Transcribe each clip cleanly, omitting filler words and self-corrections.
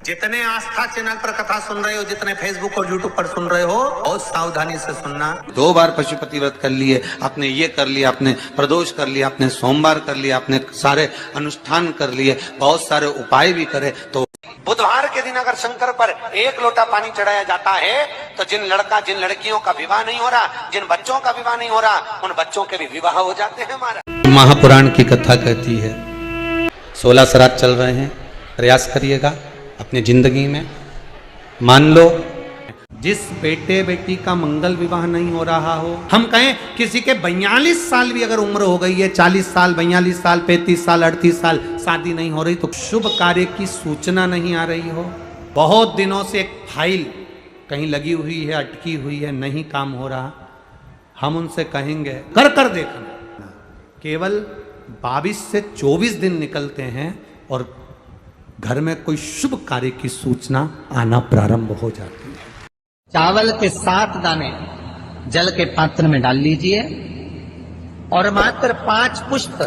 जितने आस्था चैनल पर कथा सुन रहे हो, जितने फेसबुक और यूट्यूब पर सुन रहे हो, बहुत सावधानी से सुनना। 2 बार पशुपति व्रत कर लिए, आपने ये कर लिया, आपने प्रदोष कर लिया, आपने सोमवार कर लिया, आपने सारे अनुष्ठान कर लिए, बहुत सारे उपाय भी करे, तो बुधवार के दिन अगर शंकर पर 1 लोटा पानी चढ़ाया जाता है तो जिन लड़कियों का विवाह नहीं हो रहा, जिन बच्चों का विवाह नहीं हो रहा, उन बच्चों के भी विवाह हो जाते हैं। हमारा महापुराण की कथा कहती है 16 श्राद्ध चल रहे हैं, प्रयास करिएगा अपनी जिंदगी में। मान लो जिस बेटे बेटी का मंगल विवाह नहीं हो रहा हो, हम कहें किसी के 42 साल भी अगर उम्र हो गई है, 40 साल, 42 साल, 35 साल, 38 साल, शादी नहीं हो रही, तो शुभ कार्य की सूचना नहीं आ रही हो, बहुत दिनों से एक फाइल कहीं लगी हुई है, अटकी हुई है, नहीं काम हो रहा, हम उनसे कहेंगे कर कर देखना। केवल 22 से 24 दिन निकलते हैं और घर में कोई शुभ कार्य की सूचना आना प्रारंभ हो जाती है। चावल के 7 दाने जल के पात्र में डाल लीजिए और मात्र 5 पुष्प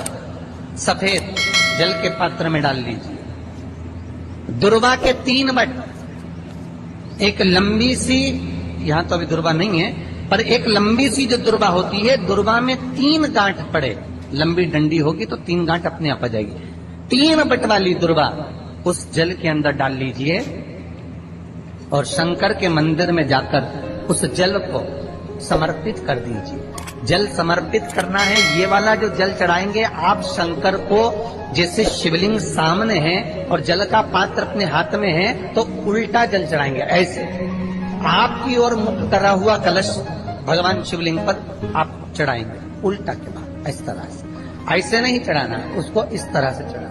सफेद जल के पात्र में डाल लीजिए। दुर्वा के 3 बट, एक लंबी सी, यहां तो अभी दुर्वा नहीं है, पर एक लंबी सी जो दुर्वा होती है, दुर्वा में 3 गांठ पड़े, लंबी डंडी होगी तो 3 गांठ अपने आप आ जाएगी। 3 बट वाली दुर्वा उस जल के अंदर डाल लीजिए और शंकर के मंदिर में जाकर उस जल को समर्पित कर दीजिए। जल समर्पित करना है, ये वाला जो जल चढ़ाएंगे आप शंकर को, जैसे शिवलिंग सामने है और जल का पात्र अपने हाथ में है, तो उल्टा जल चढ़ाएंगे, ऐसे आपकी ओर मुख करा हुआ कलश भगवान शिवलिंग पर आप चढ़ाएंगे, उल्टा के बाद इस तरह से, ऐसे नहीं चढ़ाना, उसको इस तरह से चढ़ाना।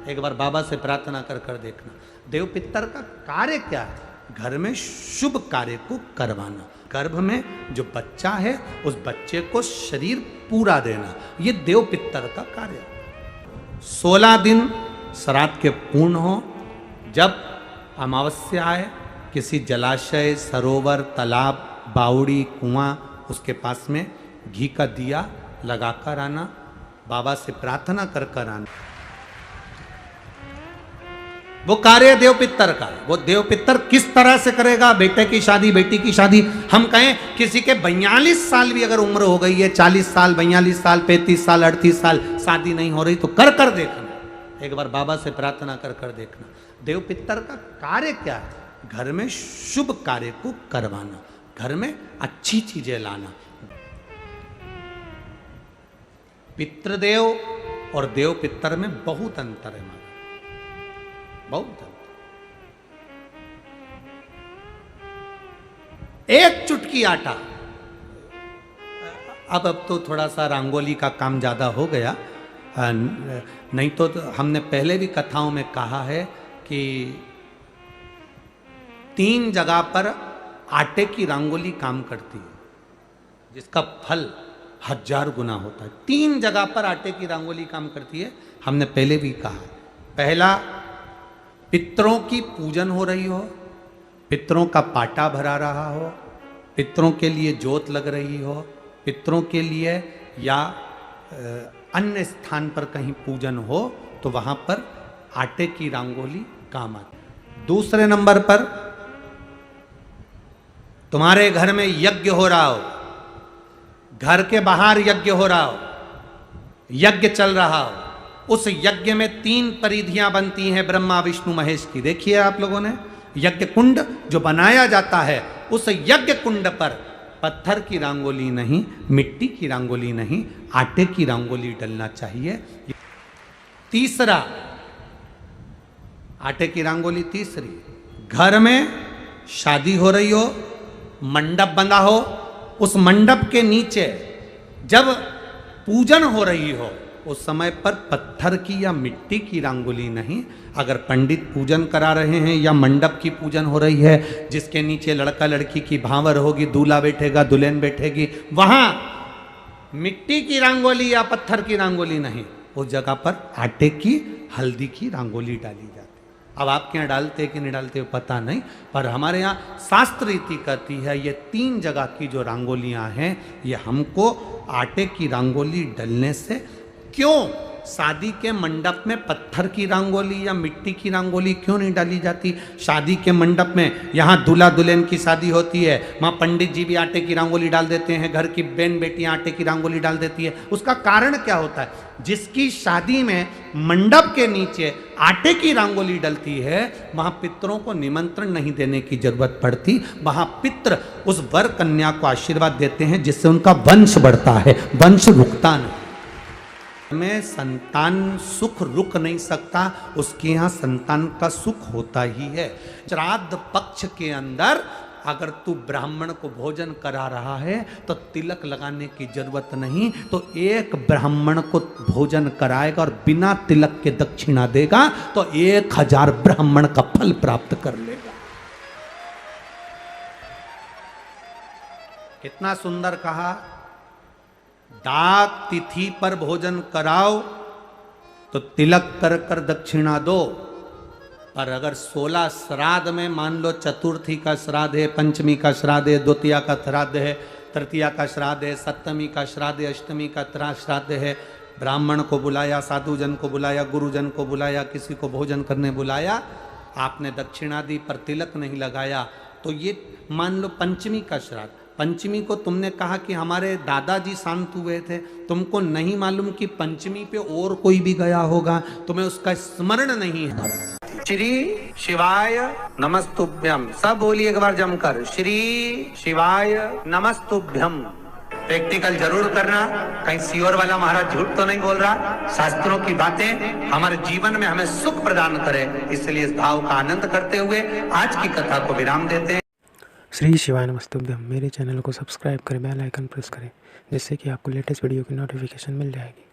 एक बार बाबा से प्रार्थना कर कर देखना। देव पितर का कार्य क्या है? घर में शुभ कार्य को करवाना, गर्भ में जो बच्चा है उस बच्चे को शरीर पूरा देना, ये देव पितर का कार्य। 16 दिन श्राद्ध के पूर्ण हो, जब अमावस्या आए, किसी जलाशय, सरोवर, तालाब, बावड़ी, कुआं, उसके पास में घी का दिया लगाकर आना, बाबा से प्रार्थना कर कर आना। वो कार्य देव पितर का, वो देव पितर किस तरह से करेगा? बेटे की शादी, बेटी की शादी, हम कहें किसी के 42 साल भी अगर उम्र हो गई है, 40 साल, 42 साल, 35 साल, 38 साल, शादी नहीं हो रही, तो कर कर देखना। एक बार बाबा से प्रार्थना कर कर देखना। देव पितर का कार्य क्या है? घर में शुभ कार्य को करवाना, घर में अच्छी चीजें लाना। पितृदेव और देव पितर में बहुत अंतर है, बहुत। एक चुटकी आटा, अब तो थोड़ा सा रंगोली का काम ज्यादा हो गया, नहीं तो हमने पहले भी कथाओं में कहा है कि 3 जगह पर आटे की रंगोली काम करती है, जिसका फल 1000 गुना होता है। 3 जगह पर आटे की रंगोली काम करती है, हमने पहले भी कहा। पहला, पितरों की पूजन हो रही हो, पितरों का पाटा भरा रहा हो, पितरों के लिए जोत लग रही हो, पितरों के लिए या अन्य स्थान पर कहीं पूजन हो, तो वहां पर आटे की रंगोली काम आती। दूसरे नंबर पर तुम्हारे घर में यज्ञ हो रहा हो, घर के बाहर यज्ञ हो रहा हो, यज्ञ चल रहा हो, उस यज्ञ में 3 परिधियां बनती हैं ब्रह्मा विष्णु महेश की। देखिए आप लोगों ने, यज्ञ कुंड जो बनाया जाता है, उस यज्ञ कुंड पर पत्थर की रंगोली नहीं, मिट्टी की रंगोली नहीं, आटे की रंगोली डलना चाहिए। तीसरा, आटे की रंगोली तीसरी, घर में शादी हो रही हो, मंडप बंधा हो, उस मंडप के नीचे जब पूजन हो रही हो, उस समय पर पत्थर की या मिट्टी की रंगोली नहीं। अगर पंडित पूजन करा रहे हैं या मंडप की पूजन हो रही है, जिसके नीचे लड़का लड़की की भांवर होगी, दूल्हा बैठेगा, दुल्हन बैठेगी, वहां मिट्टी की रंगोली या पत्थर की रंगोली नहीं, उस जगह पर आटे की, हल्दी की रंगोली डाली जाती। अब आपके यहाँ डालते कि नहीं डालते पता नहीं, पर हमारे यहाँ शास्त्र रीति कहती है ये 3 जगह की जो रंगोलियां हैं, ये हमको आटे की रंगोली डलने से, क्यों? शादी के मंडप में पत्थर की रंगोली या मिट्टी की रंगोली क्यों नहीं डाली जाती? शादी के मंडप में यहाँ दूल्हा दुल्हन की शादी होती है, वहाँ पंडित जी भी आटे की रंगोली डाल देते हैं, घर की बहन बेटियां आटे की रंगोली डाल देती है। उसका कारण क्या होता है? जिसकी शादी में मंडप के नीचे आटे की रंगोली डलती है, वहां पितरों को निमंत्रण नहीं देने की जरूरत पड़ती। वहां पितर उस वर कन्या को आशीर्वाद देते हैं, जिससे उनका वंश बढ़ता है, वंश रुकता नहीं। में संतान सुख रुक नहीं सकता, उसके यहाँ संतान का सुख होता ही है। श्राद्ध पक्ष के अंदर अगर तू ब्राह्मण को भोजन करा रहा है तो तिलक लगाने की जरूरत नहीं, तो एक ब्राह्मण को भोजन कराएगा और बिना तिलक के दक्षिणा देगा तो 1000 ब्राह्मण का फल प्राप्त कर लेगा। कितना सुंदर कहा, डाक तिथि पर भोजन कराओ तो तिलक कर कर दक्षिणा दो, और अगर 16 श्राद्ध में मान लो चतुर्थी का श्राद्ध है, पंचमी का श्राद्ध है, द्वितीया का श्राद्ध है, तृतीया का श्राद्ध है, सप्तमी का श्राद्ध है, अष्टमी का श्राद्ध है, ब्राह्मण को बुलाया, साधुजन को बुलाया, गुरुजन को बुलाया, किसी को भोजन करने बुलाया, आपने दक्षिणा दी पर तिलक नहीं लगाया, तो ये मान लो पंचमी का श्राद्ध, पंचमी को तुमने कहा कि हमारे दादाजी शांत हुए थे, तुमको नहीं मालूम कि पंचमी पे और कोई भी गया होगा, तुम्हें उसका स्मरण नहीं है। श्री शिवाय नमस्तुभ्यम, सब बोलिए एक बार जमकर, श्री शिवाय नमस्तुभ्यम। प्रैक्टिकल जरूर करना, कहीं सियोर वाला महाराज झूठ तो नहीं बोल रहा। शास्त्रों की बातें हमारे जीवन में हमें सुख प्रदान करे, इसलिए इस भाव का आनंद करते हुए आज की कथा को विराम देते हैं। श्री शिवाय नमस्तुभ्यम। मेरे चैनल को सब्सक्राइब करें, बेल आइकन प्रेस करें, जिससे कि आपको लेटेस्ट वीडियो की नोटिफिकेशन मिल जाएगी।